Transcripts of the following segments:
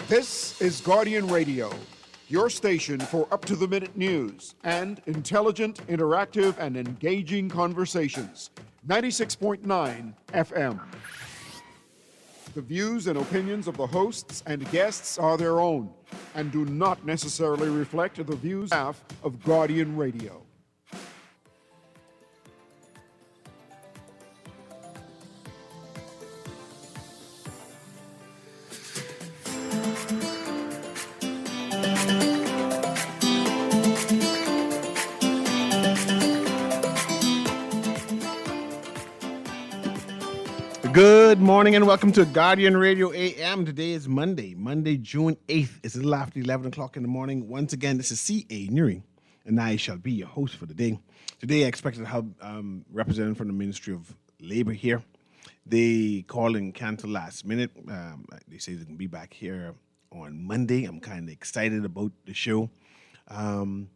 This is Guardian Radio, your station for up-to-the-minute news and intelligent, interactive, and engaging conversations. 96.9 FM. The views and opinions of the hosts and guests are their own and do not necessarily reflect the views of Guardian Radio. Good morning and welcome to Guardian Radio AM. Today is Monday, June 8th. It's a little after 11 o'clock in the morning. Once again, this is C.A. Newry, and I shall be your host for the day. Today, I expected to have representative from the Ministry of Labour here. They called and canceled last minute. They say they can be back here on Monday. I'm kind of excited about the show. I'm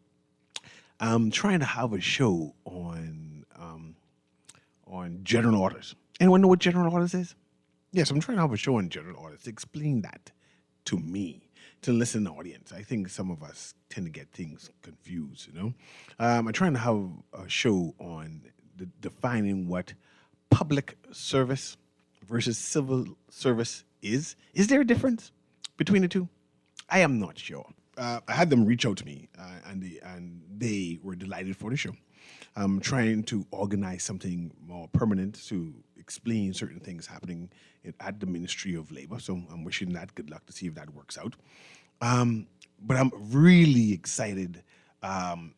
trying to have a show on general orders. Anyone know what general orders is? Yes, I'm trying to have a show on general orders. Explain that to me, to listen to the audience. I think some of us tend to get things confused, you know. I'm trying to have a show on defining what public service versus civil service is. Is there a difference between the two? I am not sure. I had them reach out to me, and they were delighted for the show. I'm trying to organize something more permanent to explain certain things happening at the Ministry of Labour. So I'm wishing that good luck to see if that works out. But I'm really excited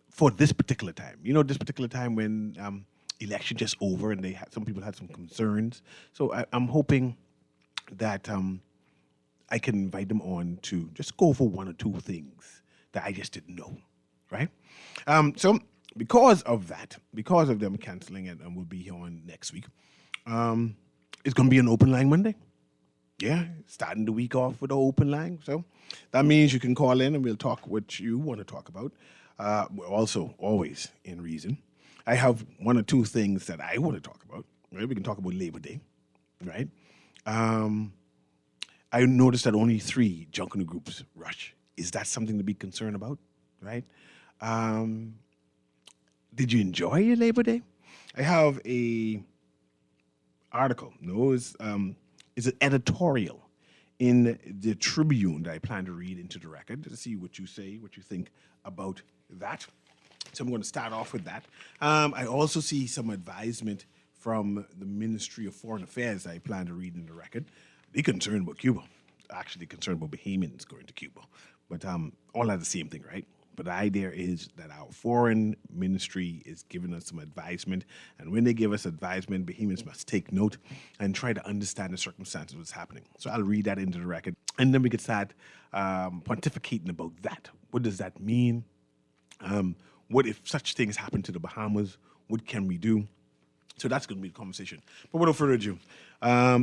for this particular time. You know, this particular time when election just over and some people had some concerns. So I'm hoping that I can invite them on to just go over one or two things that I just didn't know, right? So because of them canceling it, and we'll be here on next week, it's going to be an open line Monday. Yeah, starting the week off with an open line. So that means you can call in and we'll talk what you want to talk about. We're also always in reason. I have one or two things that I want to talk about. Right? We can talk about Labor Day, right? I noticed that only 3 jungle groups rush. Is that something to be concerned about, right? Did you enjoy your Labor Day? I have a article. No, it's an editorial in the Tribune that I plan to read into the record to see what you say, what you think about that. So I'm going to start off with that. I also see some advisement from the Ministry of Foreign Affairs that I plan to read in the record. They're concerned about Cuba. Actually concerned about Bahamians going to Cuba. But all are the same thing, right? But the idea is that our foreign ministry is giving us some advisement. And when they give us advisement, Bahamians must take note and try to understand the circumstances of what's happening. So I'll read that into the record. And then we can start pontificating about that. What does that mean? What if such things happen to the Bahamas? What can we do? So that's going to be the conversation. But without further ado,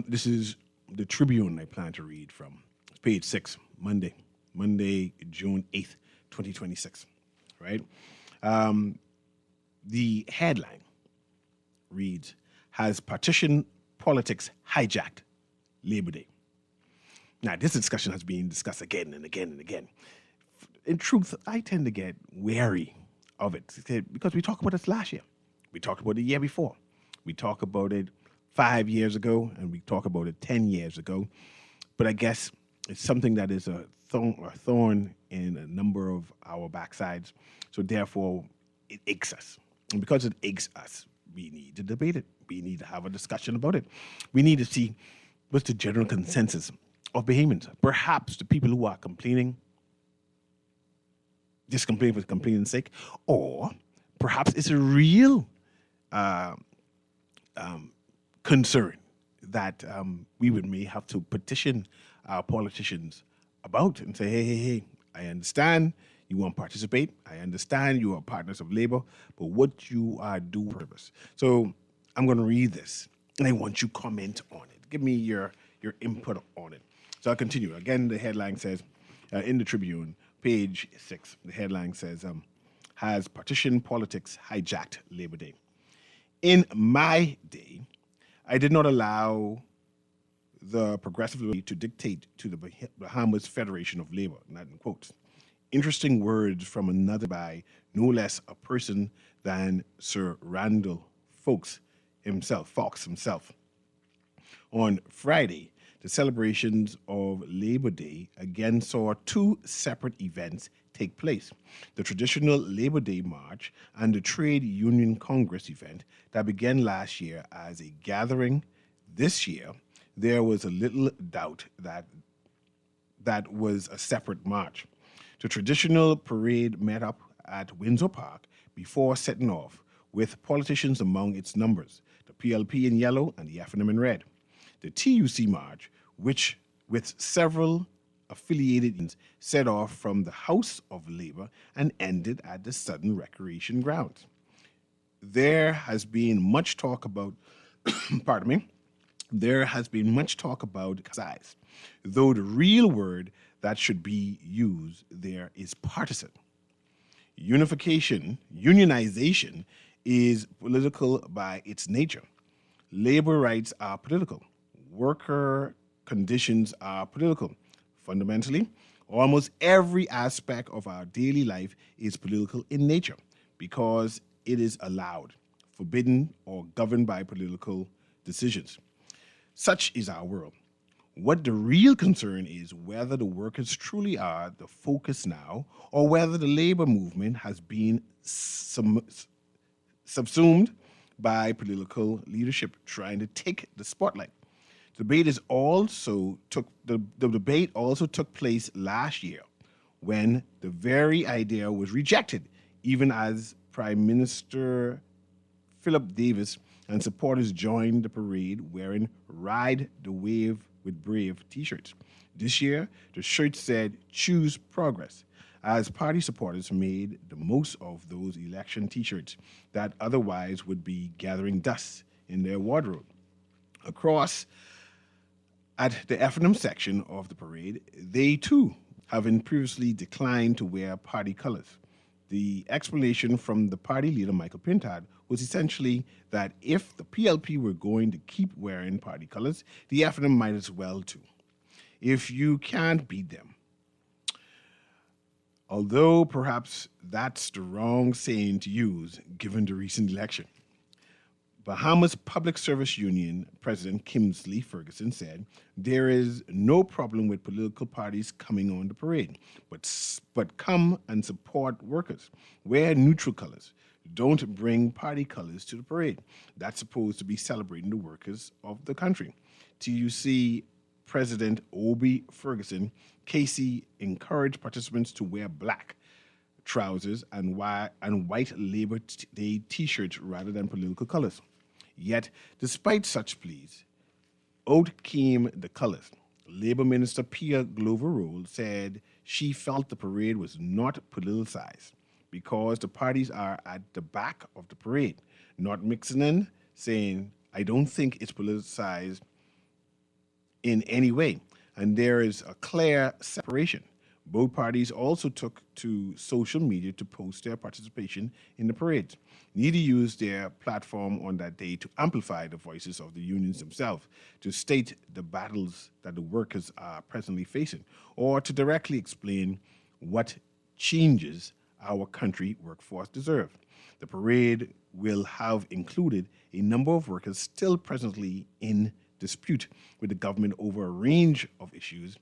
this is the Tribune I plan to read from. It's page 6, Monday, June 8th. 2026, right? The headline reads, "Has partition politics hijacked Labor Day?" Now, this discussion has been discussed again and again and again. In truth, I tend to get wary of it because we talked about this last year. We talked about it the year before. We talked about it 5 years ago, and we talked about it 10 years ago. But I guess it's something that is a thorn in a number of our backsides. So therefore, it aches us. And because it aches us, we need to debate it. We need to have a discussion about it. We need to see what's the general consensus of Bahamians. Perhaps the people who are complaining, just complain for complaining's sake, or perhaps it's a real concern that we may have to petition our politicians about and say, hey, I understand you want to participate. I understand you are partners of labor, but what you are doing purpose. So I'm going to read this, and I want you to comment on it. Give me your input on it. So I'll continue. Again, the headline says, in the Tribune, page 6, the headline says, has partition politics hijacked Labor Day? In my day, I did not allow the progressive ability to dictate to the Bahamas Federation of Labor, not in quotes. Interesting words from another by no less a person than Sir Randall Fox himself. On Friday, the celebrations of Labor Day again saw two separate events take place: the traditional Labor Day March and the Trade Union Congress event that began last year as a gathering. This year, there was a little doubt that was a separate march. The traditional parade met up at Windsor Park before setting off, with politicians among its numbers, the PLP in yellow and the FNM in red. The TUC march, which with several affiliated unions, set off from the House of Labor and ended at the Southern Recreation Grounds. There has been much talk about, pardon me, there has been much talk about size, though the real word that should be used there is partisan. Unionization is political by its nature. Labor rights are political. Worker conditions are political. Fundamentally, almost every aspect of our daily life is political in nature because it is allowed, forbidden, or governed by political decisions. Such is our world. What the real concern is whether the workers truly are the focus now or whether the labor movement has been subsumed by political leadership trying to take the spotlight. The debate also took place last year when the very idea was rejected, even as Prime Minister Philip Davis and supporters joined the parade wearing Ride the Wave with Brave t-shirts. This year, the shirt said Choose Progress, as party supporters made the most of those election t-shirts that otherwise would be gathering dust in their wardrobe. Across at the F&M section of the parade, they too having previously declined to wear party colors. The explanation from the party leader, Michael Pintard, was essentially that if the PLP were going to keep wearing party colors, the F&M might as well too. If you can't beat them. Although perhaps that's the wrong saying to use given the recent election. Bahamas Public Service Union President Kingsley Ferguson said, there is no problem with political parties coming on the parade, but come and support workers. Wear neutral colors. Don't bring party colors to the parade. That's supposed to be celebrating the workers of the country. TUC President Obi Ferguson, Casey encouraged participants to wear black trousers and white Labor Day t-shirts rather than political colors. Yet, despite such pleas, out came the colors. Labor Minister Pia Glover-Roll said she felt the parade was not politicized because the parties are at the back of the parade, not mixing in, saying, I don't think it's politicized in any way, and there is a clear separation. Both parties also took to social media to post their participation in the parade. Neither used their platform on that day to amplify the voices of the unions themselves, to state the battles that the workers are presently facing, or to directly explain what changes our country workforce deserve. The parade will have included a number of workers still presently in dispute with the government over a range of issues,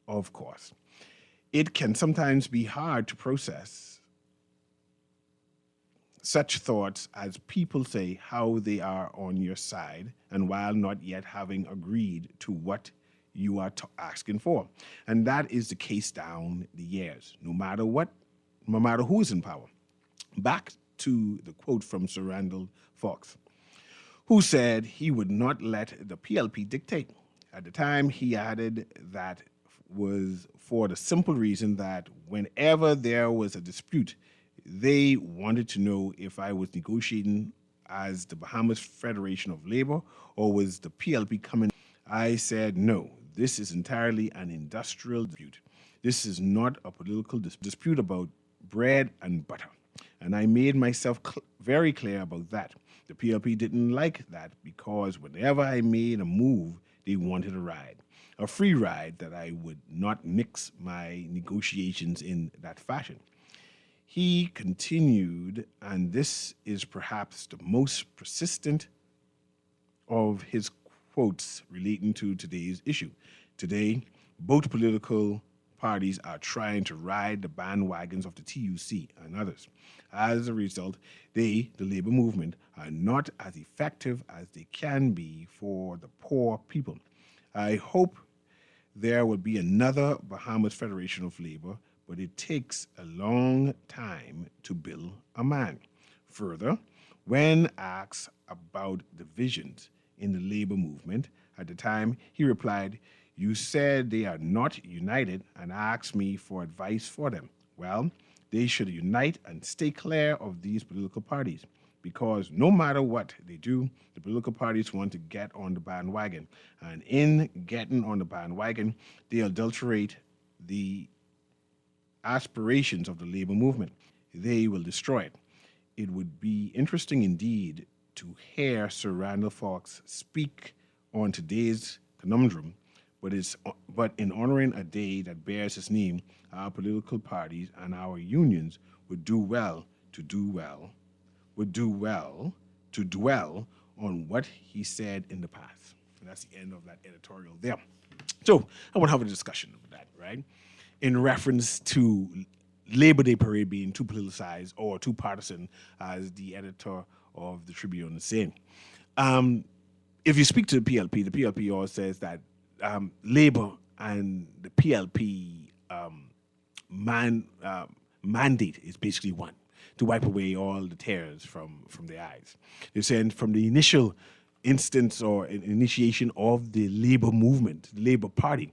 of course. It can sometimes be hard to process such thoughts as people say how they are on your side and while not yet having agreed to what you are asking for. And that is the case down the years, no matter who is in power. Back to the quote from Sir Randall Fox, who said he would not let the PLP dictate. At the time, he added that was for the simple reason that whenever there was a dispute, they wanted to know if I was negotiating as the Bahamas Federation of Labor or was the PLP coming. I said, no, this is entirely an industrial dispute. This is not a political dispute about bread and butter. And I made myself very clear about that. The PLP didn't like that because whenever I made a move, they wanted a ride, a free ride that I would not mix my negotiations in that fashion. He continued, and this is perhaps the most persistent of his quotes relating to today's issue. Today, both political parties are trying to ride the bandwagons of the TUC and others. As a result, they, the labor movement, are not as effective as they can be for the poor people. I hope there will be another Bahamas Federation of Labor, but it takes a long time to build a man. Further, when asked about divisions in the labor movement, at the time he replied, "You said they are not united and asked me for advice for them. Well, they should unite and stay clear of these political parties because no matter what they do, the political parties want to get on the bandwagon. And in getting on the bandwagon, they adulterate the aspirations of the labor movement. They will destroy it. It would be interesting indeed to hear Sir Randall Fox speak on today's conundrum, but in honoring a day that bears his name, our political parties and our unions would do well to dwell on what he said in the past." And that's the end of that editorial there. So I want to have a discussion of that, right? In reference to Labor Day parade being too politicized or too partisan, as the editor of the Tribune is saying. If you speak to the PLP always says that Labor and the PLP mandate is basically one, to wipe away all the tears from their eyes. They're saying from the initial instance or initiation of the labor movement, the Labor Party,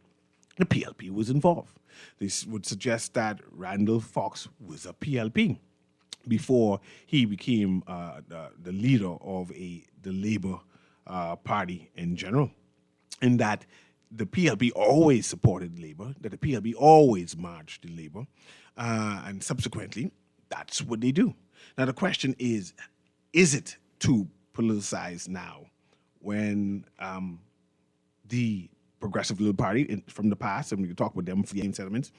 the PLP was involved. This would suggest that Randall Fox was a PLP before he became the leader of the Labor Party in general, and that the PLP always supported Labor, that the PLP always marched in Labor, and subsequently, that's what they do. Now, the question is it too politicized now when the Progressive Liberal Party from the past, and we can talk with them for the settlements,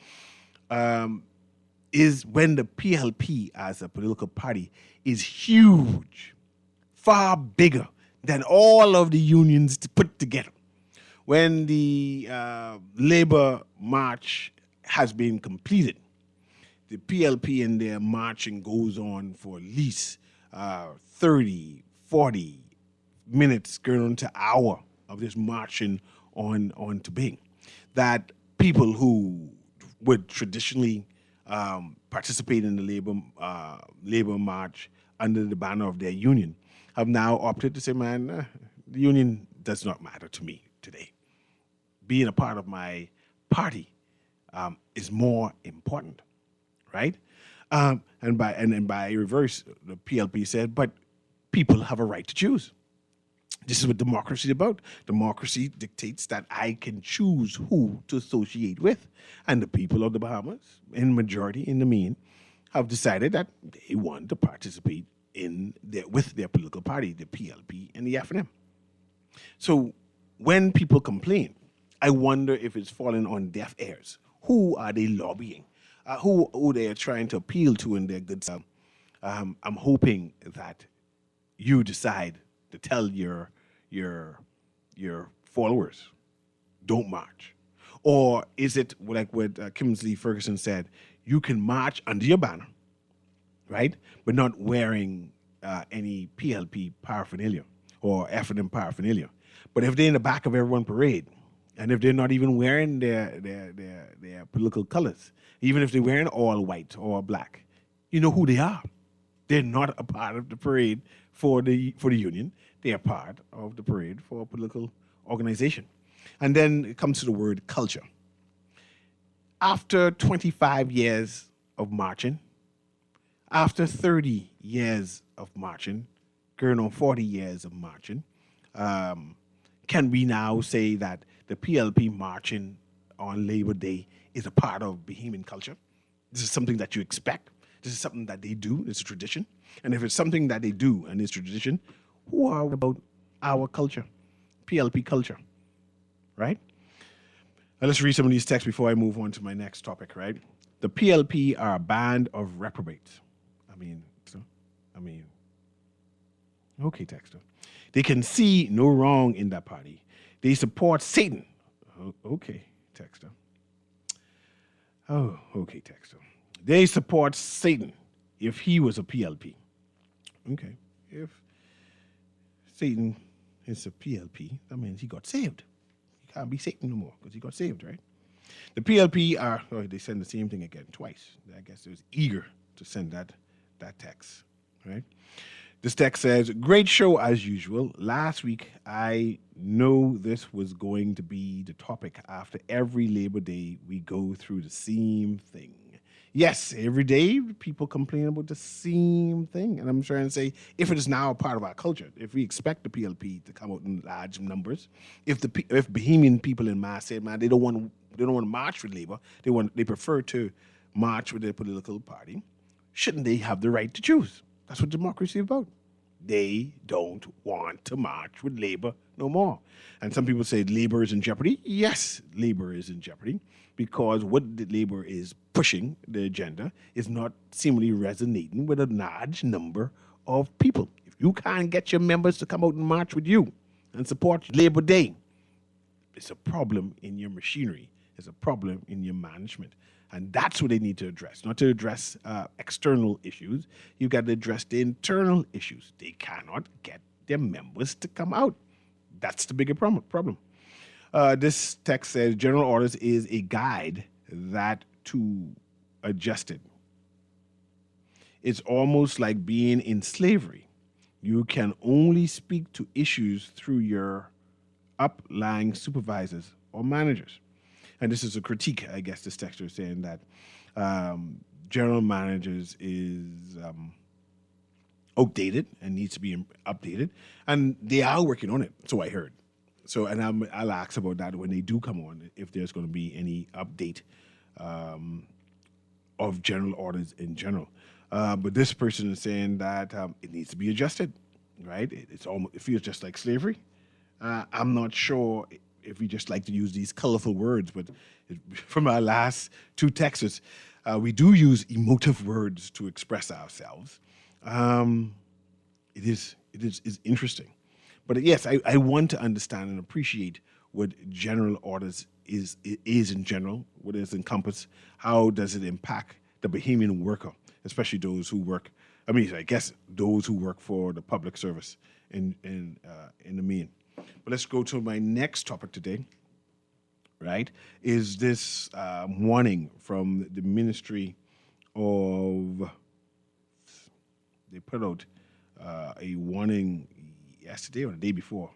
is when the PLP as a political party is huge, far bigger than all of the unions put together. When the labor march has been completed, the PLP in their marching goes on for at least 30, 40 minutes, going on to an hour of this marching on to Bing. That people who would traditionally participate in the labor march under the banner of their union have now opted to say, man, the union does not matter to me today. Being a part of my party is more important, right? And by reverse, the PLP said, but people have a right to choose. This is what democracy is about. Democracy dictates that I can choose who to associate with. And the people of the Bahamas, in majority, in the main, have decided that they want to participate with their political party, the PLP and the FNM. So when people complain, I wonder if it's falling on deaf ears. Who are they lobbying? Who they are trying to appeal to in their good self? I'm hoping that you decide to tell your followers, don't march. Or is it like what Kimsley Ferguson said, you can march under your banner, right? But not wearing any PLP paraphernalia or FNM paraphernalia. But if they're in the back of everyone parade, and if they're not even wearing their political colors, even if they're wearing all white or black, you know who they are. They're not a part of the parade for the union. They are part of the parade for a political organization. And then it comes to the word culture. After 25 years of marching, after 30 years of marching, going on 40 years of marching, can we now say that the PLP marching on Labor Day is a part of Bahamian culture? This is something that you expect. This is something that they do. It's a tradition. And if it's something that they do and it's tradition, who are we about our culture, PLP culture? right? Now let's read some of these texts before I move on to my next topic, right? The PLP are a band of reprobates. I mean, okay, Texter. They can see no wrong in that party. They support Satan. Okay, Texter. Oh, okay, Texter. They support Satan if he was a PLP. Okay, if Satan is a PLP, that means he got saved. He can't be Satan no more because he got saved, right? The PLP are, they send the same thing again twice. I guess they was eager to send that text, right? This text says, great show as usual. Last week, I know this was going to be the topic. After every Labor Day, we go through the same thing. Yes, every day people complain about the same thing. And I'm trying to say, if it is now a part of our culture, if we expect the PLP to come out in large numbers, if Bahamian people in mass say, man, they don't want to march with Labor, they prefer to march with their political party, shouldn't they have the right to choose? That's what democracy is about. They don't want to march with Labor no more. And some people say Labor is in jeopardy. Yes, Labor is in jeopardy because what the Labor is pushing, the agenda, is not seemingly resonating with a large number of people. If you can't get your members to come out and march with you and support Labor Day, it's a problem in your machinery. It's a problem in your management. And that's what they need to address, not to address external issues. You've got to address the internal issues. They cannot get their members to come out. That's the bigger problem. This text says, General Orders is a guide that to adjust it. It's almost like being in slavery. You can only speak to issues through your uplying supervisors or managers. And this is a critique, I guess, this texter is saying that general managers is outdated and needs to be updated. And they are working on it, so I heard. So, and I'll ask about that when they do come on, if there's going to be any update of general orders in general. But this person is saying that it needs to be adjusted, right? It feels just like slavery. I'm not sure if we just like to use these colorful words, but from our last two texts, we do use emotive words to express ourselves. It is interesting. But yes, I want to understand and appreciate what general orders is in general, what it encompass, how does it impact the Bahamian worker, especially those who work, I guess those who work for the public service in the main. But let's go to my next topic today, right, is this warning from the Ministry of, they put out a warning yesterday or the day before.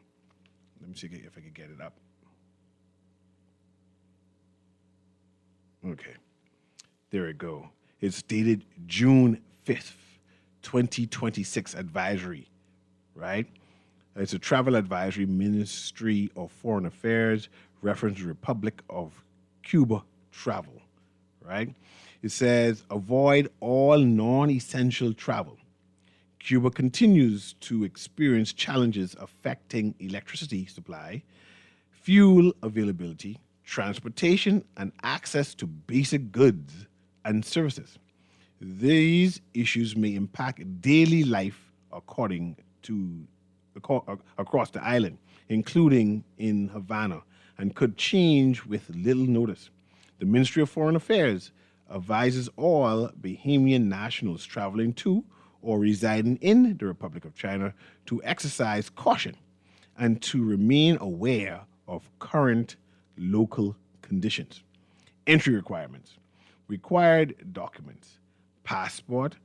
Let me see if I can get it up. Okay, there we go. It's dated June 5th, 2026 advisory, right? It's a travel advisory, Ministry of Foreign Affairs, reference Republic of Cuba travel, right? It says, avoid all non-essential travel. Cuba continues to experience challenges affecting electricity supply, fuel availability, transportation, and access to basic goods and services. These issues may impact daily life across the island, including in Havana, and could change with little notice. The Ministry of Foreign Affairs advises all Bahamian nationals traveling to or residing in the Republic of China to exercise caution and to remain aware of current local conditions. Entry requirements. Required documents. Passport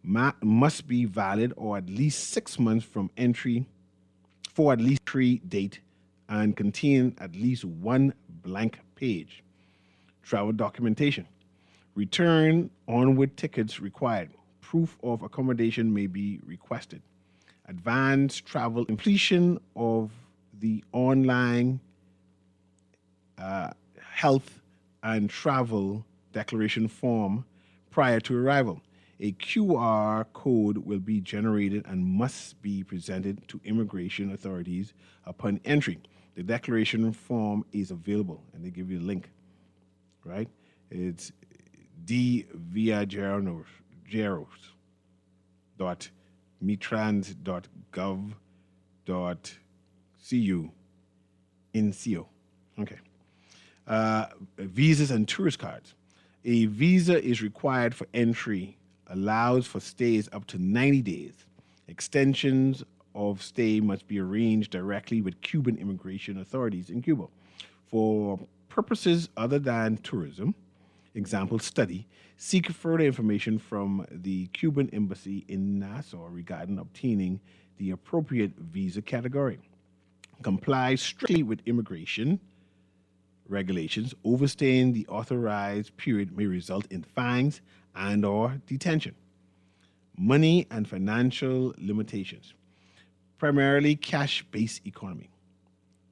must be valid or at least 6 months from entry for at least date and contain at least one blank page. Travel documentation. Return onward tickets required. Proof of accommodation may be requested. Advance travel completion of the online health and travel declaration form prior to arrival. A QR code will be generated and must be presented to immigration authorities upon entry. The declaration form is available, and they give you a link, right? It's dviajeros.mitrans.gov.cu in CO. Okay. Visas and tourist cards. A visa is required for entry, allows for stays up to 90 days. Extensions of stay must be arranged directly with Cuban immigration authorities in Cuba. For purposes other than tourism, example study, seek further information from the Cuban embassy in Nassau regarding obtaining the appropriate visa category. Comply strictly with immigration regulations. Overstaying the authorized period may result in fines and/or detention. Money and financial limitations. Primarily cash-based economy.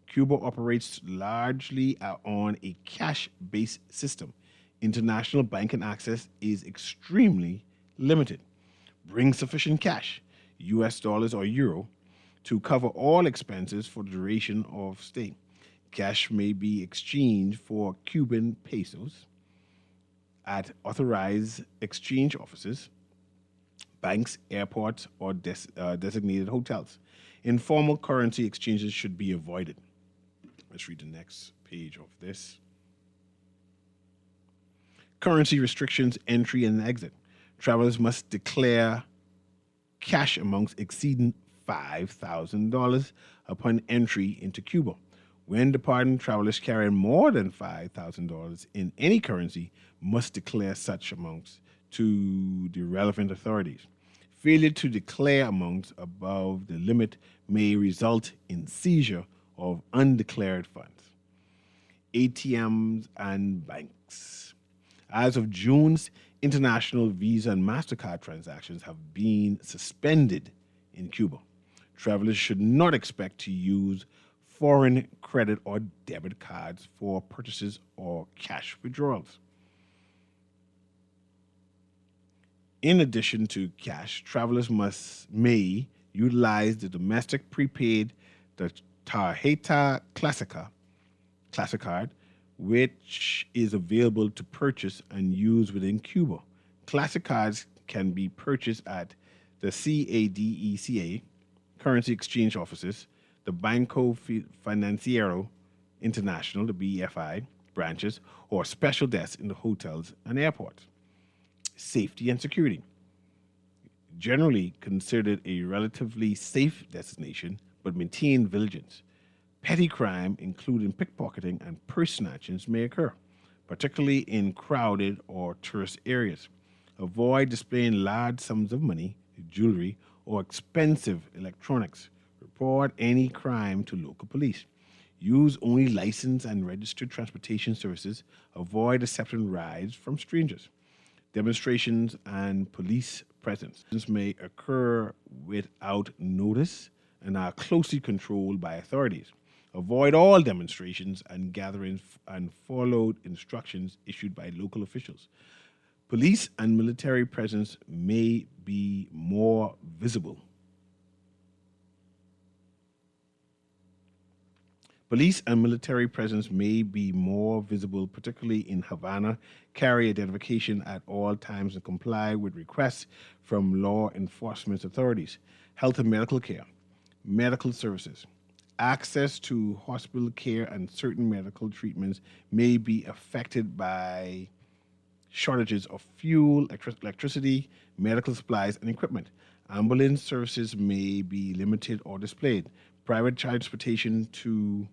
Cuba operates largely on a cash-based system. International banking access is extremely limited. Bring sufficient cash, US dollars or euro, to cover all expenses for the duration of stay. Cash may be exchanged for Cuban pesos at authorized exchange offices, banks, airports, or designated hotels. Informal currency exchanges should be avoided. Let's read the next page of this. Currency restrictions, entry and exit. Travelers must declare cash amounts exceeding $5,000 upon entry into Cuba. When departing, travelers carrying more than $5,000 in any currency must declare such amounts to the relevant authorities. Failure to declare amounts above the limit may result in seizure of undeclared funds. ATMs and banks. As of June, international Visa and MasterCard transactions have been suspended in Cuba. Travelers should not expect to use foreign credit or debit cards for purchases or cash withdrawals. In addition to cash, travelers may utilize the domestic prepaid, the Tarjeta Classica card, which is available to purchase and use within Cuba. Classic cards can be purchased at the CADECA, currency exchange offices, the Banco Financiero International, the BFI, branches, or special desks in the hotels and airports. Safety and security. Generally considered a relatively safe destination, but maintain vigilance. Petty crime, including pickpocketing and purse snatchings, may occur, particularly in crowded or tourist areas. Avoid displaying large sums of money, jewelry, or expensive electronics. Report any crime to local police. Use only licensed and registered transportation services. Avoid accepting rides from strangers. Demonstrations and police presence may occur without notice and are closely controlled by authorities. Avoid all demonstrations and gatherings and follow instructions issued by local officials. Police and military presence may be more visible. Police and military presence may be more visible, particularly in Havana. Carry identification at all times and comply with requests from law enforcement authorities. Health and medical care. Medical services. Access to hospital care and certain medical treatments may be affected by shortages of fuel, electricity, medical supplies, and equipment. Ambulance services may be limited or displayed. Private transportation to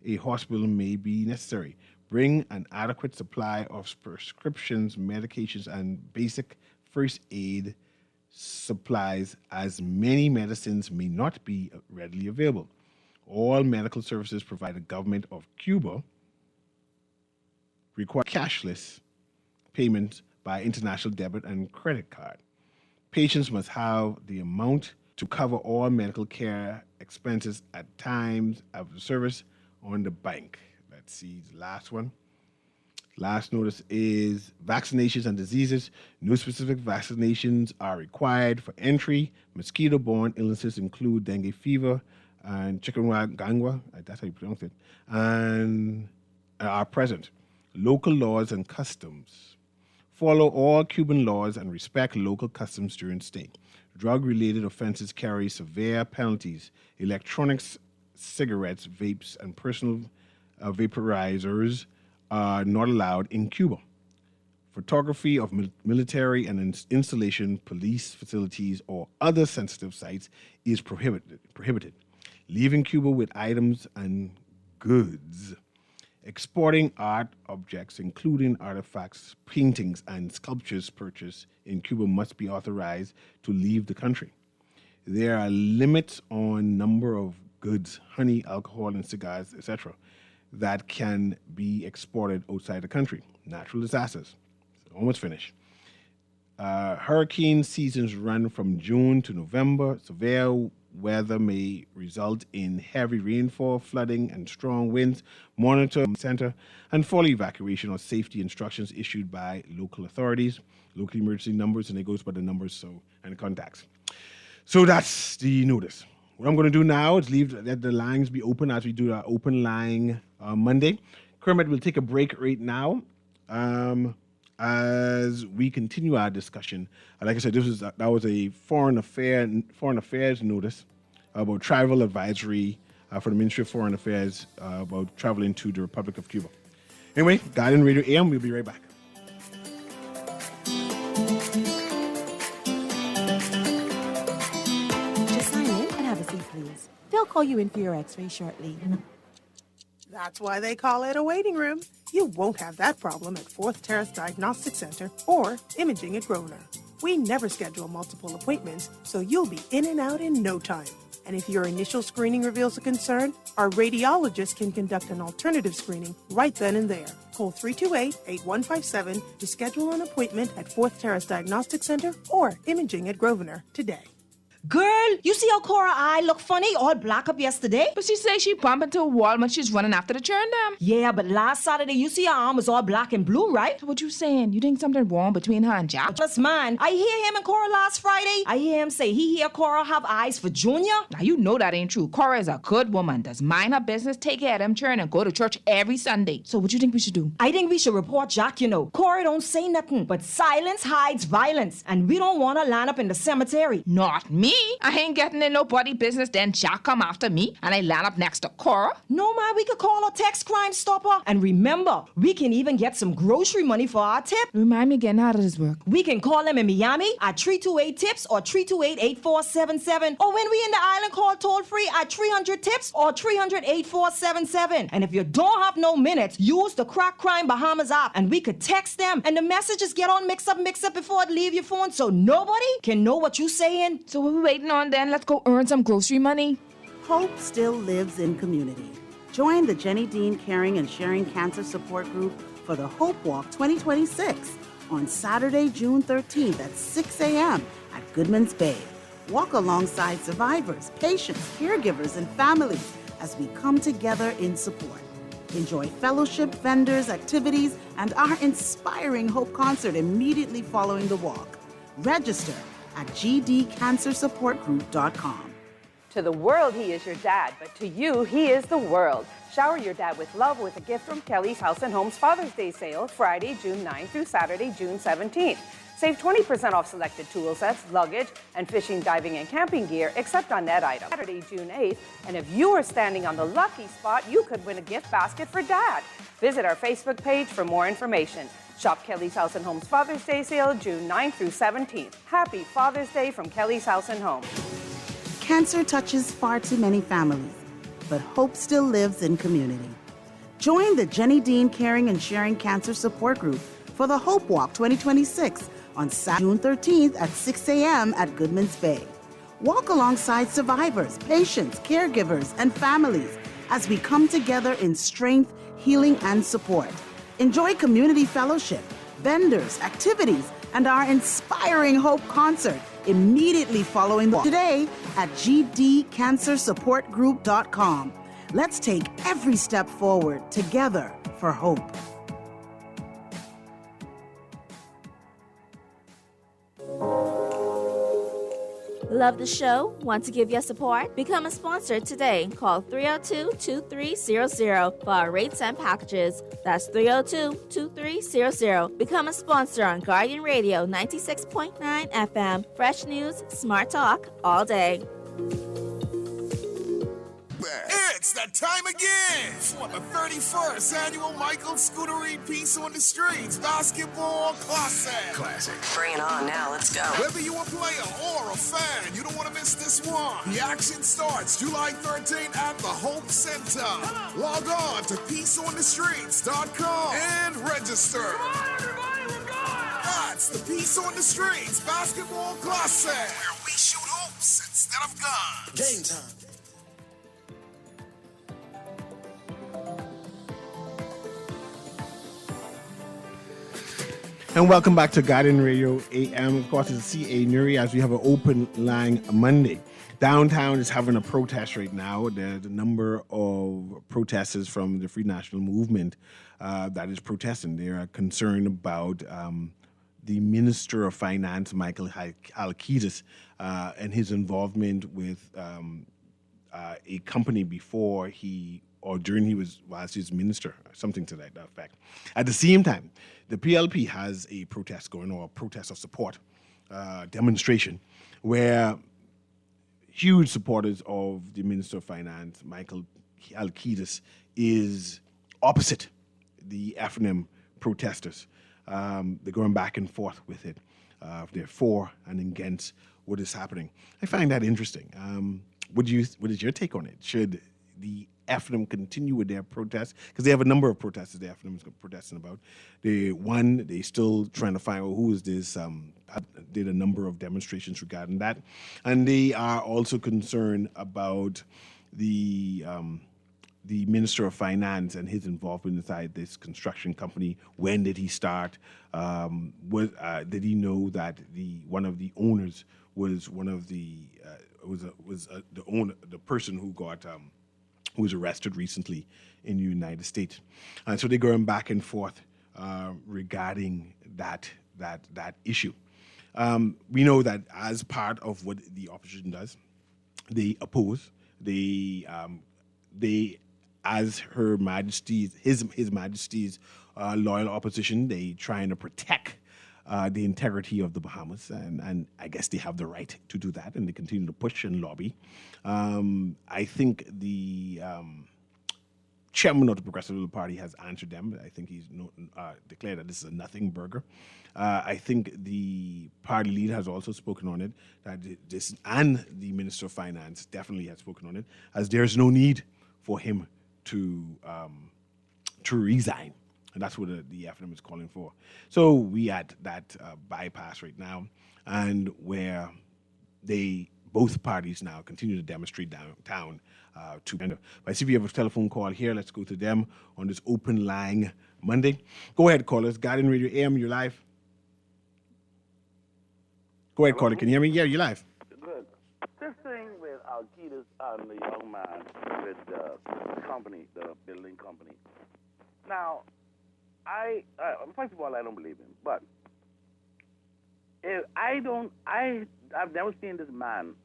a hospital may be necessary. Bring an adequate supply of prescriptions, medications, and basic first aid supplies, as many medicines may not be readily available. All medical services provided by the government of Cuba require cashless payments by international debit and credit card. Patients must have the amount to cover all medical care expenses at times of the service on the bank. Let's see the last one. Last notice is vaccinations and diseases. No specific vaccinations are required for entry. Mosquito-borne illnesses include dengue fever, and Chikungunya, that's how you pronounce it, and are present. Local laws and customs. Follow all Cuban laws and respect local customs during stay. Drug-related offenses carry severe penalties. Electronics, cigarettes, vapes, and personal vaporizers are not allowed in Cuba. Photography of military and installation, police facilities, or other sensitive sites is prohibited. Leaving Cuba with items and goods. Exporting art objects, including artifacts, paintings, and sculptures purchased in Cuba must be authorized to leave the country. There are limits on number of goods, honey, alcohol, and cigars, etc., that can be exported outside the country. Natural disasters. Almost finished. Hurricane seasons run from June to November. Severe weather may result in heavy rainfall, flooding, and strong winds. Monitor center and follow evacuation or safety instructions issued by local authorities. Local emergency numbers, and it goes by the numbers and contacts. So that's the notice. What I'm going to do now is let the lines be open as we do our open line Monday. Kermit will take a break right now. As we continue our discussion, like I said, that was a foreign affairs notice about travel advisory for the Ministry of Foreign Affairs about traveling to the Republic of Cuba. Anyway, Guardian Radio AM, we'll be right back. Just sign in and have a seat, please. They'll call you in for your x-ray shortly. That's why they call it a waiting room. You won't have that problem at 4th Terrace Diagnostic Center or Imaging at Grosvenor. We never schedule multiple appointments, so you'll be in and out in no time. And if your initial screening reveals a concern, our radiologist can conduct an alternative screening right then and there. Call 328-8157 to schedule an appointment at 4th Terrace Diagnostic Center or Imaging at Grosvenor today. Girl, you see how Cora eye look funny, all black up yesterday? But she say she bump into a wall when she's running after the churn dam. Yeah, but last Saturday, you see her arm was all black and blue, right? So what you saying? You think something wrong between her and Jack? Just man, I hear him and Cora last Friday. I hear him say he hear Cora have eyes for Junior. Now you know that ain't true. Cora is a good woman, does mind her business, take care of them churn, and go to church every Sunday. So what you think we should do? I think we should report Jack, you know. Cora don't say nothing, but silence hides violence, and we don't want to line up in the cemetery. Not me. I ain't getting in nobody business, then Jack come after me, and I land up next to Cora. No, man, we could call a text Crime Stopper. And remember, we can even get some grocery money for our tip. Remind me again, how does this work? We can call them in Miami at 328-TIPS or 328-8477. Or when we in the island, call toll-free at 300-TIPS or 300-8477. And if you don't have no minutes, use the Crack Crime Bahamas app, and we could text them, and the messages get on mix up before it leave your phone, so nobody can know what you saying. So what we waiting on then? Let's go earn some grocery money. Hope still lives in community. Join the Jenny Dean Caring and Sharing Cancer Support Group for the Hope Walk 2026 on Saturday, June 13th at 6 a.m. at Goodman's Bay. Walk alongside survivors, patients, caregivers, and families as we come together in support. Enjoy fellowship, vendors, activities, and our inspiring Hope concert immediately following the walk. Register at gdcancersupportgroup.com. To the world, he is your dad, but to you, he is the world. Shower your dad with love with a gift from Kelly's House and Home's Father's Day sale, Friday, June 9th through Saturday, June 17th. Save 20% off selected tool sets, luggage, and fishing, diving, and camping gear, except on net items. Saturday, June 8th, and if you are standing on the lucky spot, you could win a gift basket for Dad. Visit our Facebook page for more information. Shop Kelly's House and Home's Father's Day sale, June 9th through 17th. Happy Father's Day from Kelly's House and Home. Cancer touches far too many families, but hope still lives in community. Join the Jenny Dean Caring and Sharing Cancer Support Group for the Hope Walk 2026 on Saturday, June 13th at 6 a.m. at Goodman's Bay. Walk alongside survivors, patients, caregivers, and families as we come together in strength, healing, and support. Enjoy community fellowship, vendors, activities, and our inspiring Hope concert immediately following the walk. Today at gdcancersupportgroup.com. Let's take every step forward together for hope. Love the show? Want to give your support? Become a sponsor today. Call 302-2300 for our rates and packages. That's 302-2300. Become a sponsor on Guardian Radio 96.9 FM. Fresh news, smart talk, all day. It's that time again for the 31st annual Michael Scudery Peace on the Streets Basketball Classic. Bring it on now, let's go. Whether you're a player or a fan, you don't want to miss this one. The action starts July 13th at the Hope Center. Log on to peaceonthestreets.com and register. Come on, everybody, we're going! That's the Peace on the Streets Basketball Classic, where we shoot hopes instead of guns. Game time. And welcome back to Guardian Radio AM. Of course, it's CA Newry as we have an open line Monday. Downtown is having a protest right now. There's a number of protesters from the Free National Movement that is protesting. They are concerned about the Minister of Finance, Michael Alkitis, and his involvement with a company before he or during he was his minister, something to that effect. At the same time, the PLP has a protest going, or a protest of support demonstration, where huge supporters of the Minister of Finance, Michael Alkitis, is opposite the FNM protesters. They're going back and forth with it. They're for and against what is happening. I find that interesting. What is your take on it? Should the FNM continue with their protests? Because they have a number of protests that the FNM is protesting about. They still trying to find out who is this. Did a number of demonstrations regarding that, and they are also concerned about the Minister of Finance and his involvement inside this construction company. When did he start? Did he know that one of the owners was one of the the person who got who was arrested recently in the United States? And so they're going back and forth regarding that issue. We know that as part of what the opposition does, they oppose. They as Her Majesty's, His Majesty's loyal opposition, they trying to protect the integrity of the Bahamas, and I guess they have the right to do that, and they continue to push and lobby. I think the chairman of the Progressive Liberal Party has answered them. I think he's declared that this is a nothing burger. I think the party leader has also spoken on it, that this, and the Minister of Finance definitely has spoken on it, as there's no need for him to resign. And that's what the FNM is calling for. So we at that bypass right now, and where both parties now continue to demonstrate downtown but I see we have a telephone call here. Let's go to them on this open line Monday. Go ahead, callers. Guardian Radio AM, you're live. Go ahead, caller. Can you hear me? Yeah, you're live. Good. This thing with Alkitis and the young man with the company, the building company. Now, first of all, I don't believe him. But I've never seen this man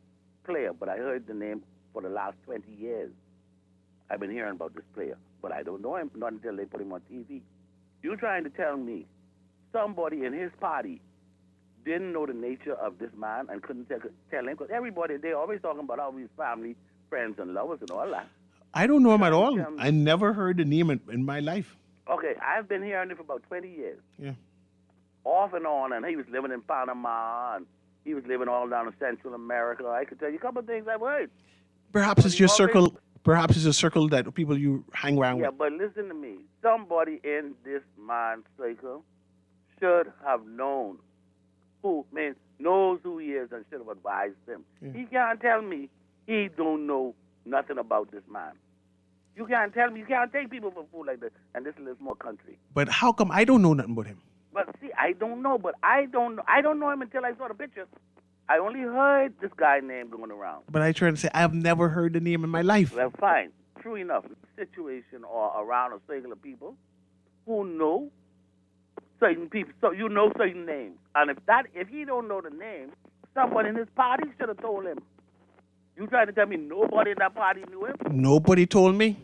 play, but I heard the name for the last 20 years. I've been hearing about this player, but I don't know him, not until they put him on TV. You're trying to tell me somebody in his party didn't know the nature of this man and couldn't tell him? Because everybody, they're always talking about all his family, friends, and lovers and all that. I don't know him at all. I never heard the name in my life. Okay, I've been hearing it for about 20 years. Yeah. Off and on, and he was living in Panama, and he was living all down in Central America. I could tell you a couple of things I've heard. Perhaps it's your circle. Perhaps it's a circle that people you hang around with. Yeah, but listen to me. Somebody in this man's circle should have known knows who he is and should have advised him. Yeah. He can't tell me he don't know nothing about this man. You can't tell me. You can't take people for fool like that. And this is a small country. But how come I don't know nothing about him? But see, I don't know. But I don't know him until I saw the picture. I only heard this guy's name going around. But I try to say I have never heard the name in my life. Well, fine. True enough. Situation or around a circle of people who know certain people. So you know certain names. And if he don't know the name, Somebody in his party should have told him. You trying to tell me nobody in that party knew him? Nobody told me.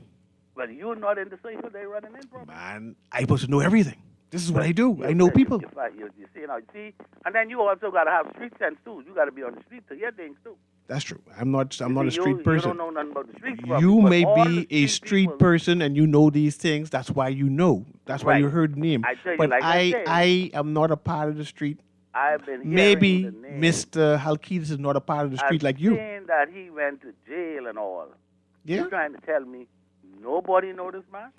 But you're not in the circle they running in from. Man, I'm supposed to know everything. This is what I do. I know people. You see, and then you also got to have street sense too. You got to be on the street to hear things too. That's true. I'm not a street person. You don't know nothing about the street. You may be a street person and you know these things. That's why you know. That's why you heard the name. I tell you, but like I am not a part of the street. I've been hearing Maybe the name. Mr. Halkitis is not a part of the street like you. Saying that he went to jail and all. Yeah. You're trying to tell me nobody know this man?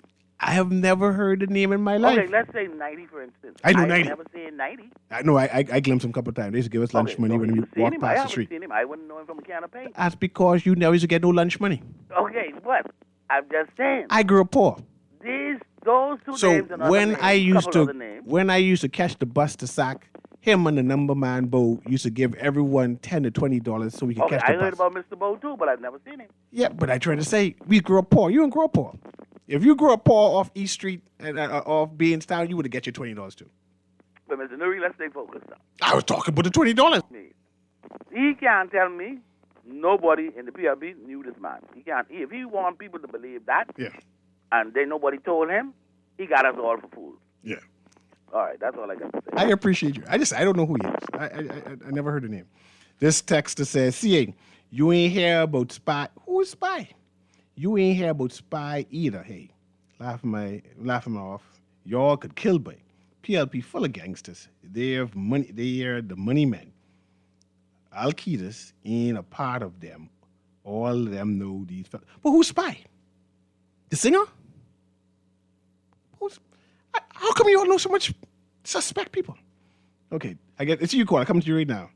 I have never heard the name in my life. Okay, let's say 90, for instance. I know 90. I've never seen 90. I know. I glimpsed him a couple of times. They used to give us lunch money when we walked past the street. I haven't seen him. I wouldn't know him from a can of paint. That's because you never used to get no lunch money. Okay, but I'm just saying. I grew up poor. Those two names and when I used to catch the bus to Sac, him and the number man Bo used to give everyone $10 to $20 so we could catch the bus. I heard about Mr. Bo too, but I've never seen him. Yeah, but I try to say we grew up poor. You didn't grow up poor. If you grew up poor off East Street and off Beanstown, you would have get your $20 too. But Mr. Newry, let's stay focused now. I was talking about the $20. He can't tell me nobody in the PRB knew this man. He can't. If he want people to believe that, and then nobody told him, he got us all for fools. Yeah. All right, that's all I got to say. I appreciate you. I don't know who he is. I never heard the name. This texter says, CA, you ain't hear about Spy. Who is Spy? You ain't hear about Spy either. Hey, laughing me off. Y'all could kill by PLP full of gangsters. They have money. They are the money men. Al-Qaeda ain't a part of them. All of them know these fellas. But who's Spy? The singer? How come you all know so much suspect people? Okay, I get it's you call. I come to you right now.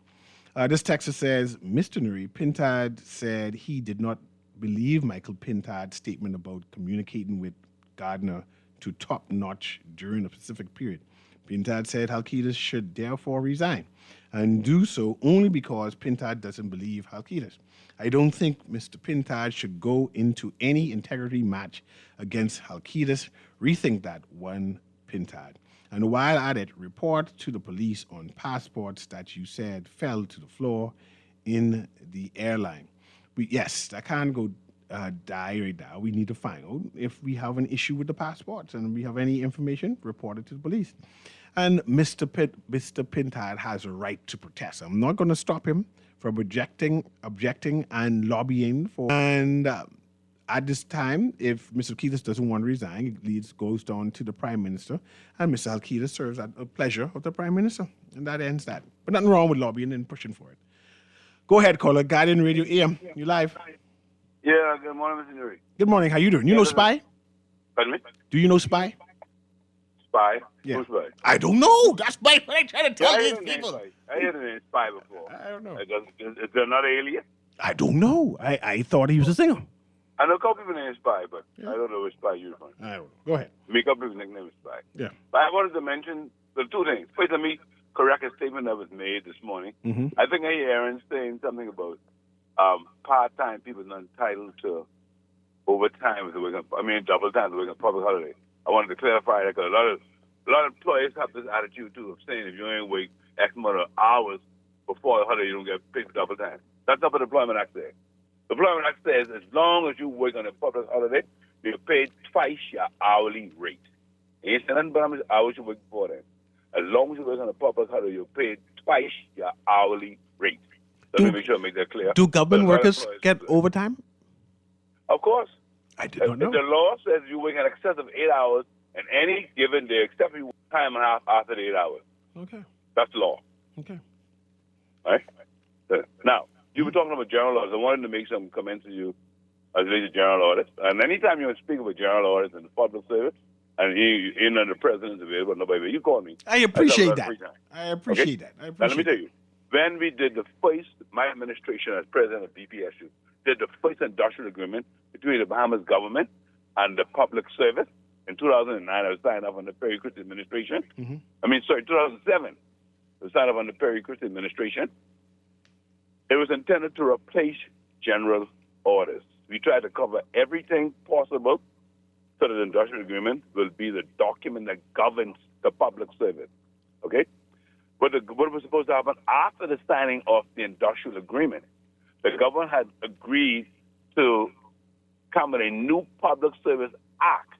This texter says, Mr. Newry, Pintard said he did not believe Michael Pintard's statement about communicating with Gardner to top notch during a specific period. Pintard said Halkitis should therefore resign and do so only because Pintard doesn't believe Halkitis. I don't think Mr. Pintard should go into any integrity match against Halkitis. Rethink that one, Pintard. And while at it, report to the police on passports that you said fell to the floor in the airline. I can't go die right now. We need to find out if we have an issue with the passports and we have any information, report it to the police. And Mr. Pintard has a right to protest. I'm not going to stop him from objecting and lobbying for. And at this time, if Mr. Halkitis doesn't want to resign, it goes down to the Prime Minister, and Mr. Halkitis serves at the pleasure of the Prime Minister. And that ends that. But nothing wrong with lobbying and pushing for it. Go ahead, caller. Guardian Radio AM. You live. Yeah, good morning, Mr. Newry. Good morning. How you doing? You know Spy? Pardon me? Do you know Spy? Spy? Yeah. Who's Spy? I don't know. That's what I'm trying to tell these people. I heard the name Spy before. I don't know. Is there another alien? I don't know. I thought he was a singer. I know a couple people named Spy, but I don't know which Spy you're from. I don't know. Go ahead. Make up his nickname is Spy. Yeah. But I wanted to mention the two things. First, let me correct a statement that was made this morning. Mm-hmm. I think I hear Aaron saying something about part-time people not entitled to overtime if they're working, double time if they're working a public holiday. I wanted to clarify that because a lot of employers have this attitude too of saying if you ain't work X amount of hours before the holiday, you don't get paid for double time. That's not what the Employment Act says. The Employment Act says as long as you work on a public holiday, you're paid twice your hourly rate. Ain't saying nothing about how many hours you work before then. As long as you work on a public holiday, you're paid twice your hourly rate. So let me make sure I make that clear. Do government workers get overtime? Of course. I did not know. The law says you work in excess of 8 hours in any given day, except for time and a half after the 8 hours. Okay. That's law. Okay. All right? Now, you were talking about general orders. I wanted to make some comments to you as related to general orders. And anytime you speak about general orders in the public service, and in the president's available, nobody, you call me. I appreciate that. I appreciate that. Now, let me tell you, when we did the first, my administration as president of BPSU, did the first industrial agreement between the Bahamas government and the public service. In 2009, I was signed off on the Perry Christie administration. 2007, I was signed off on the Perry Christie administration. It was intended to replace general orders. We tried to cover everything possible so that the industrial agreement will be the document that governs the public service. Okay? what was supposed to happen after the signing of the industrial agreement. The government had agreed to come with a new public service act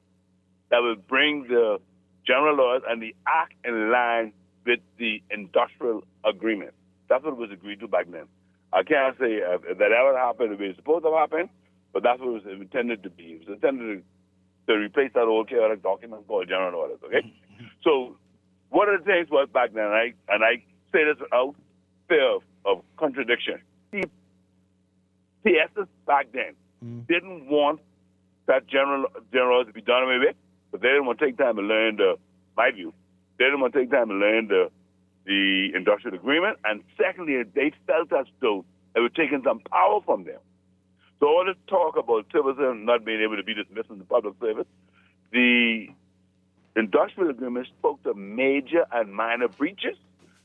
that would bring the general laws and the act in line with the industrial agreement. That's what was agreed to back then. I can't say that ever happened the way it's supposed to happen, but that's what it was intended to be. It was intended to replace that old chaotic document called general orders, okay? So one of the things was back then, and I say this without fear of contradiction, the TSS back then didn't want that general orders to be done away with, but they didn't want to take time to learn my view, they didn't want to take time to learn the industrial agreement, and secondly, they felt as though they were taking some power from them. So all this talk about civilians not being able to be dismissed from the public service, the industrial agreement spoke to major and minor breaches,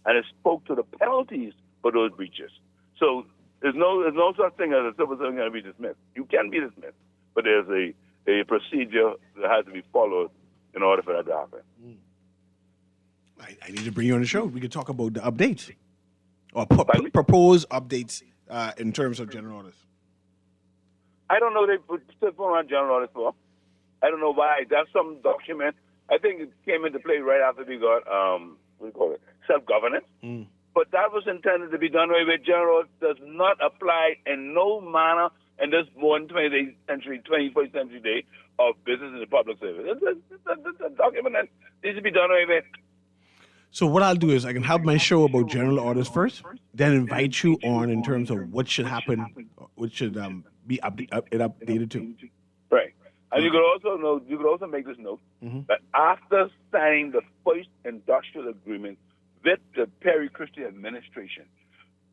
and it spoke to the penalties for those breaches. So there's no such thing as a civil servant going to be dismissed. You can be dismissed, but there's a procedure that has to be followed in order for that to happen. I need to bring you on the show. We could talk about the updates or proposed updates in terms of general orders. I don't know they put on general orders for. I don't know why. That's some document. I think it came into play right after we got self-governance. But that was intended to be done away with. General orders does not apply in no manner in this modern 21st century day of business in the public service. It's a document that needs to be done away with. So what I'll do is I can have my show about general orders first, then invite you on in terms of what should happen, what should be updated to. Right. And you could also make this note that after signing the first industrial agreement with the Perry Christie administration,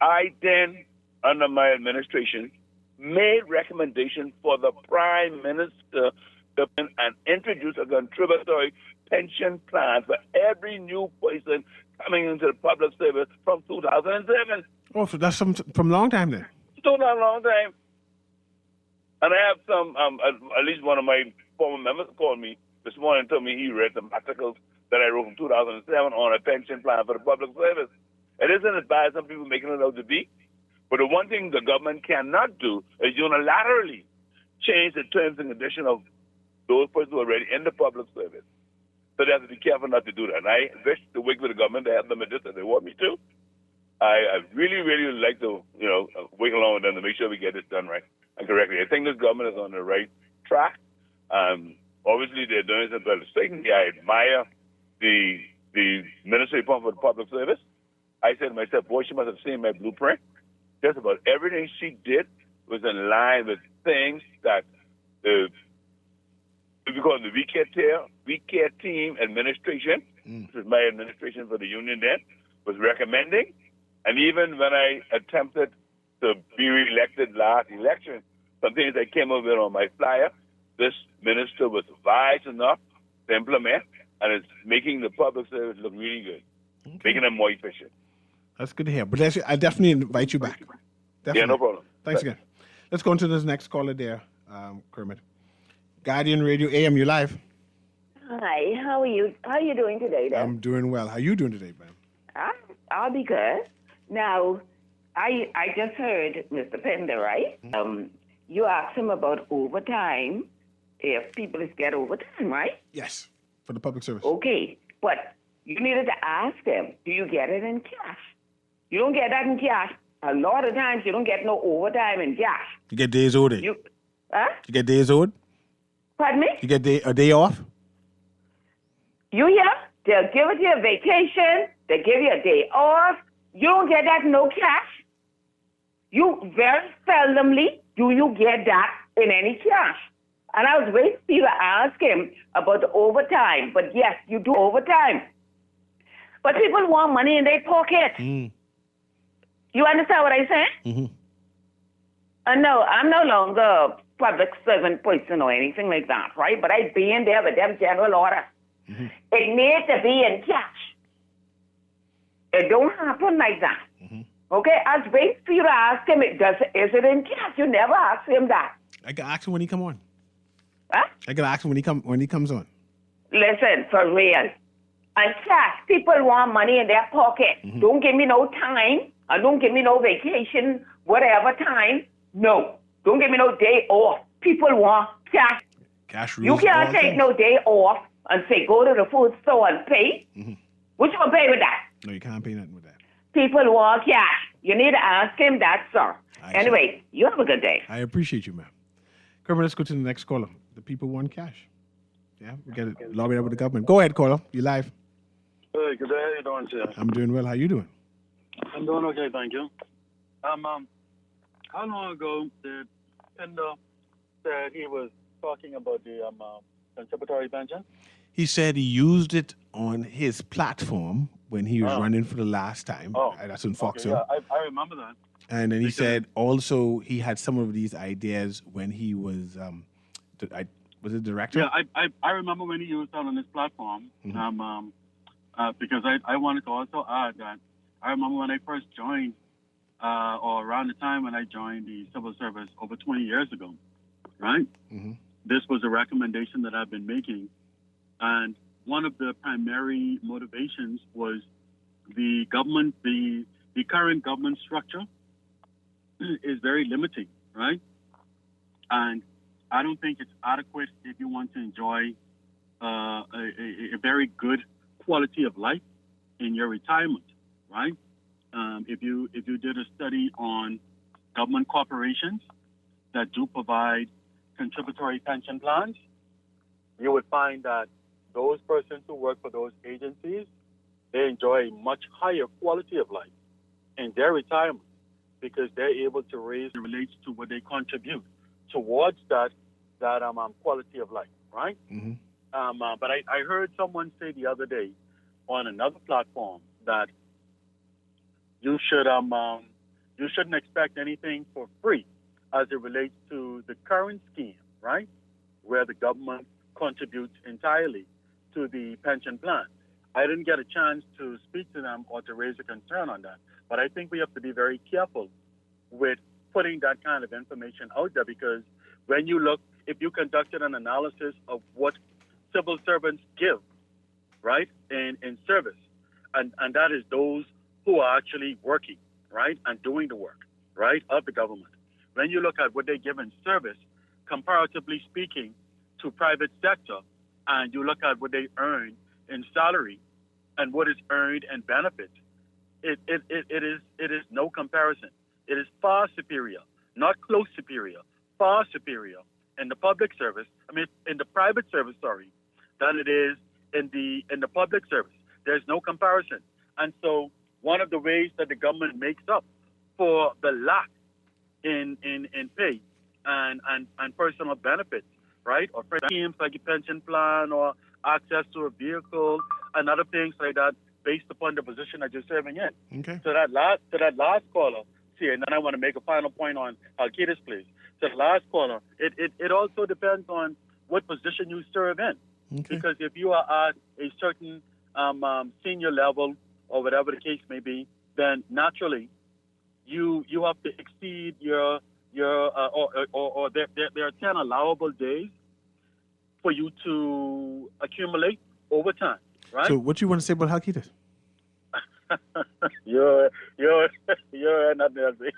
I then, under my administration, made recommendations for the Prime Minister and introduced a contributory pension plan for every new person coming into the public service from 2007. Oh, so that's from a long time then. Still not a long time. And I have some, at least one of my former members called me this morning and told me he read some articles that I wrote from 2007 on a pension plan for the public service. It isn't as bad as some people making it out to be. But the one thing the government cannot do is unilaterally change the terms and conditions of those persons who are already in the public service. So they have to be careful not to do that. And I wish to work with the government to help them with this if they want me to. I really, really would like to, work along with them to make sure we get this done right and correctly. I think this government is on the right track. Obviously, they're doing something well. Secondly, I admire the Ministry for the Public Service. I said to myself, boy, she must have seen my blueprint. Just about everything she did was in line with things that we call the VCare team administration, which was my administration for the union then, was recommending. And even when I attempted to be reelected last election, some things that came up with on my flyer, this minister was wise enough to implement, and it's making the public service look really good, making them more efficient. That's good to hear. But I definitely invite you back. Definitely. Yeah, no problem. Thanks again. Let's go on to this next caller there, Kermit. Guardian Radio AM, you live. Hi, how are you? How are you doing today, then? I'm doing well. How are you doing today, ma'am? I'll be good. Now, I just heard Mr. Pender, right? You asked him about overtime, if people get overtime, right? Yes, for the public service. Okay, but you needed to ask them, do you get it in cash? You don't get that in cash. A lot of times you don't get no overtime in cash. You get days owed. You get days owed? Pardon me? You get a day off? You hear? They'll give it you a vacation. They give you a day off. You don't get that in no cash. You very seldomly do you get that in any cash. And I was waiting for you to ask him about the overtime. But yes, you do overtime. But people want money in their pocket. You understand what I'm saying? Mm-hmm. No, I'm no longer a public servant person or anything like that, right? But I be in there with them general orders. Mm-hmm. It needs to be in cash. It don't happen like that. Mm-hmm. Okay? I was waiting for you to ask him, is it in cash? You never ask him that. I can ask him when he come on. Huh? I can ask him when he comes on. Listen, for real. and cash. People want money in their pocket. Mm-hmm. Don't give me no time, and don't give me no vacation, whatever time. No. Don't give me no day off. People want cash. Cash You rules can't all take things. no day off and say, go to the food store and pay. Mm-hmm. What you going to pay with that? No, you can't pay nothing with that. People want cash. You need to ask him that, sir. Anyway, you have a good day. I appreciate you, ma'am. Kermit, let's go to the next caller. The people want cash. Yeah, we get it lobbied up with the government. Go ahead, caller. You live. Hey, good day. How you doing, sir? I'm doing well. How you doing? I'm doing okay, thank you. How long ago did Pender said he was talking about the contributory pension? He said he used it on his platform when he was running for the last time. That's in Fox Hill. Okay, yeah, I remember that. And then he said also he had some of these ideas when he was, was it director? Yeah, I remember when he used that on his platform. Mm-hmm. Because I wanted to also add that I remember when I first joined, or around the time when I joined the civil service over 20 years ago, right? Mm-hmm. This was a recommendation that I've been making. And one of the primary motivations was the government, the current government structure is very limiting, right? And I don't think it's adequate if you want to enjoy a very good quality of life in your retirement, right? If you did a study on government corporations that do provide contributory pension plans, you would find that those persons who work for those agencies, they enjoy a much higher quality of life in their retirement because they're able to raise it relates to what they contribute towards that quality of life, right? Mm-hmm. But I heard someone say the other day on another platform that you shouldn't expect anything for free as it relates to the current scheme, right? Where the government contributes entirely to the pension plan. I didn't get a chance to speak to them or to raise a concern on that, but I think we have to be very careful with putting that kind of information out there because when you look, if you conducted an analysis of what civil servants give, right, in service, and that is those who are actually working, right, and doing the work, right, of the government. When you look at what they give in service, comparatively speaking to private sector, and you look at what they earn in salary and what is earned in benefits, it is no comparison. It is far superior, not close superior, far superior in the public service, in the private service, than it is in the public service. There's no comparison. And so one of the ways that the government makes up for the lack in pay and personal benefits, right? Or schemes like a pension plan or access to a vehicle and other things like that based upon the position that you're serving in. Okay. So that last caller, see, and then I want to make a final point on Al-Qaeda's place. So the last caller, it also depends on what position you serve in. Okay. Because if you are at a certain senior level or whatever the case may be, then naturally you have to exceed your or there are 10 allowable days for you to accumulate over time, right? So what you want to say about Al-Qaeda? you're not nervous.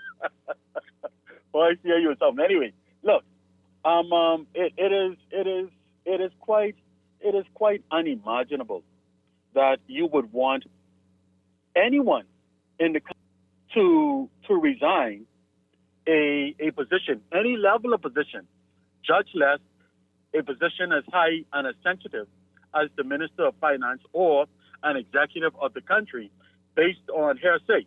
Well, I hear you something. Anyway, look, it is quite unimaginable that you would want anyone in the country to resign a position, any level of position, judge less, a position as high and as sensitive as the Minister of Finance or an executive of the country based on hearsay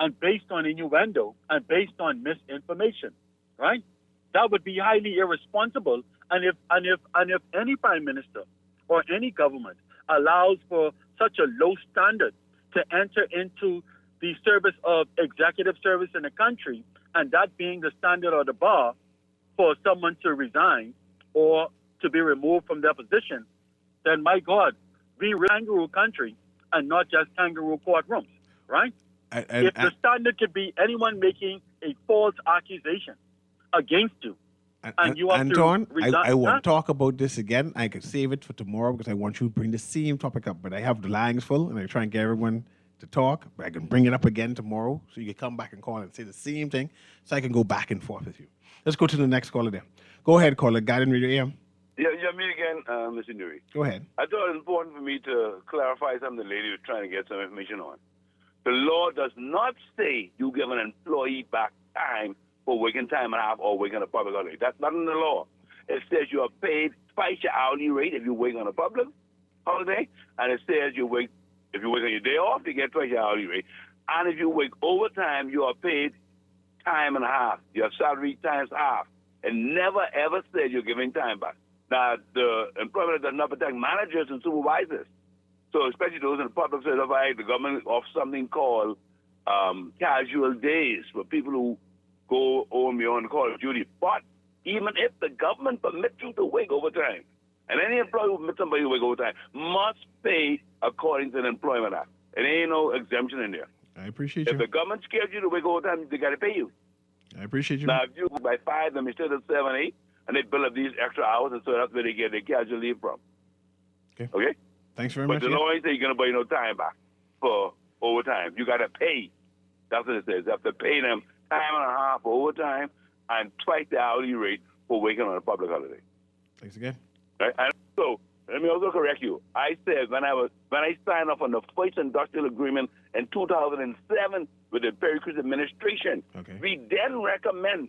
and based on innuendo and based on misinformation, right? That would be highly irresponsible. And if any prime minister or any government allows for such a low standard to enter into the service of executive service in the country, and that being the standard or the bar for someone to resign or to be removed from their position, then my God, we are a kangaroo country and not just kangaroo courtrooms, right? If the standard could be anyone making a false accusation against you, And you have Anton, to resign. I won't talk about this again. I could save it for tomorrow because I want you to bring the same topic up. But I have the lines full, and I try and get everyone to talk. But I can bring it up again tomorrow, so you can come back and call and say the same thing, so I can go back and forth with you. Let's go to the next caller there. Go ahead, caller. Guardian Radio AM. Yeah, me again, Mr. Newry. Go ahead. I thought it was important for me to clarify something the lady was trying to get some information on. The law does not say you give an employee back time for working time and a half or working on a public holiday. That's not in the law. It says you are paid twice your hourly rate if you work on a public holiday, and it says if you work on your day off, you get twice your hourly rate. And if you work overtime, you are paid time and a half. Your salary times half. And never, ever said you're giving time back. Now, the employment does not protect managers and supervisors. So especially those in the public sector, the government offers something called casual days for people who go on beyond call of duty. But even if the government permits you to work overtime, and any employee who permits somebody to work overtime must pay according to the Employment Act. There ain't no exemption in there. I appreciate If you. the government scares you to work overtime, they got to pay you. I appreciate you. Now, if you by 5 them instead of 7, 8, and they build up these extra hours, and so that's where they get their casual leave from. Okay? Thanks very But much. the yeah. law ain't say you're going to buy no time back for overtime. You got to pay. That's what it says. You have to pay them time and a half for overtime and twice the hourly rate for working on a public holiday. Thanks again. Right? And so, let me also correct you. I said when I signed off on the first industrial agreement in 2007 with the Perry Cruz administration, we then recommend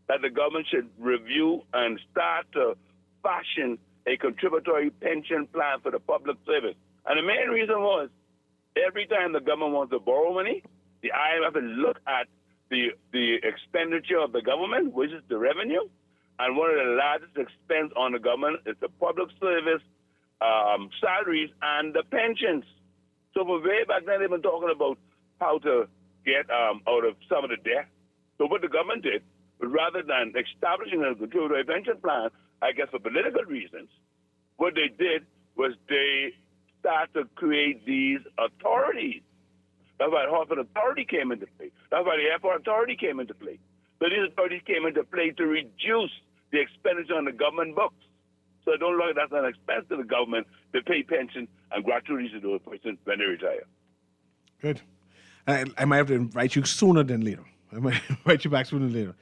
that the government should review and start to fashion a contributory pension plan for the public service. And the main reason was every time the government wants to borrow money, the IMF will look at the expenditure of the government, which is the revenue, and one of the largest expense on the government is the public service salaries and the pensions. So from way back then, they've been talking about how to get out of some of the debt. So what the government did, rather than establishing a contributory pension plan, I guess for political reasons, what they did was they started to create these authorities. That's why the Hartford Authority came into play. That's why the Airport Authority came into play. So these authorities came into play to reduce the expenditure on the government books. So don't look at that as an expense to the government to pay pension and gratuities to those persons when they retire. Good. I might have to invite you sooner than later. I might invite you back sooner than later.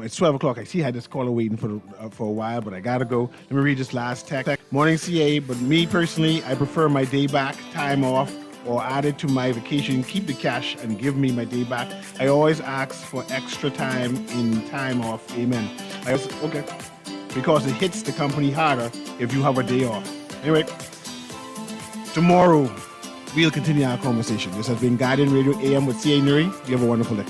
It's 12 o'clock. I see I had this caller waiting for a while, but I got to go. Let me read this last text. Morning, CA, but me personally, I prefer my day back, time off, or add it to my vacation, keep the cash, and give me my day back. I always ask for extra time in time off. Amen. Okay. Because it hits the company harder if you have a day off. Anyway, tomorrow we'll continue our conversation. This has been Guardian Radio AM with CA Newry. You have a wonderful day.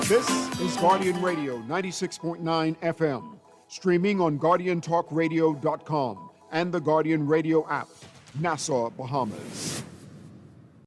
This is Guardian Radio 96.9 FM, streaming on GuardianTalkRadio.com and the Guardian Radio app, Nassau, Bahamas.